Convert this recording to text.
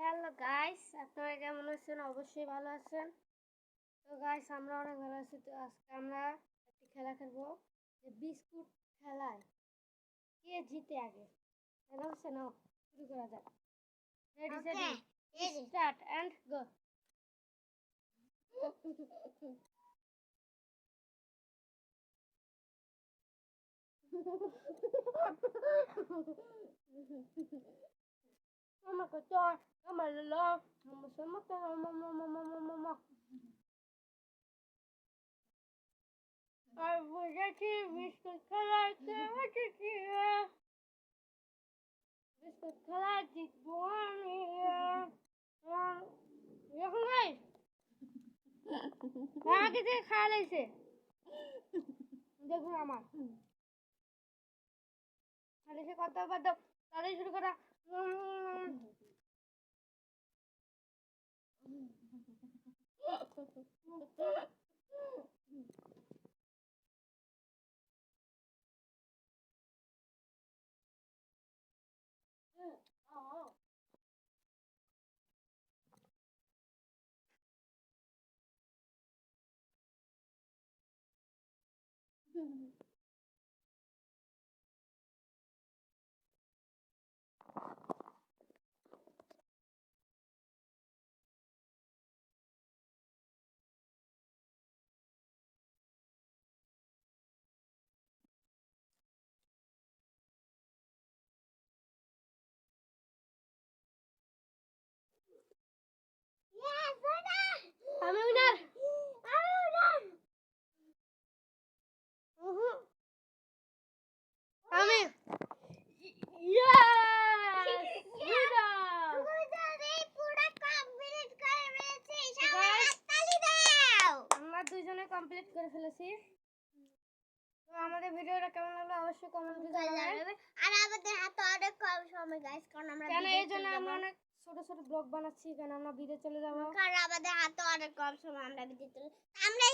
Hello guys, আপনারা কেমন আছেন? অবশ্যই ভালো আছেন। তো গাইস, আমরা অনেক ভালো আছি। তো আজকে আমরা একটি খেলা খেলবো, যে বিস্কুট খেলায় কে জিতে আগে। তাহলে হচ্ছে না, শুরু করা যাক। Ready steady start and go. আমাকে তো আমার লো আমার সমস্ত আর বুঝেছি বিস্কুট খেলায় কে জিতেছি। বিস্কুট খেলায় জিতবো আমি। দেখুন গাইস, আমাকে যে খাওয়া লাগছে, দেখুন আমার খালিছে কত কত তাহলে শুরু করা। আমি উইনার। আমি আমরা দুইজনে কমপ্লিট করে ফেলেছি। তো আমাদের ভিডিওটা কেমন লাগলো অবশ্যই কমেন্টে জানাবেন। আর আমাদের হাতে অনেক কম সময় গাইস, কারণ আমরা কেন এই জন্য আমরা অনেক ছোট ছোট ব্লগ বানাচ্ছি, কারণ আমরা ভিডিও চলে যাবো। কারণ আমাদের হাতে অনেক কম সময়, আমরা ভিডিও আমরা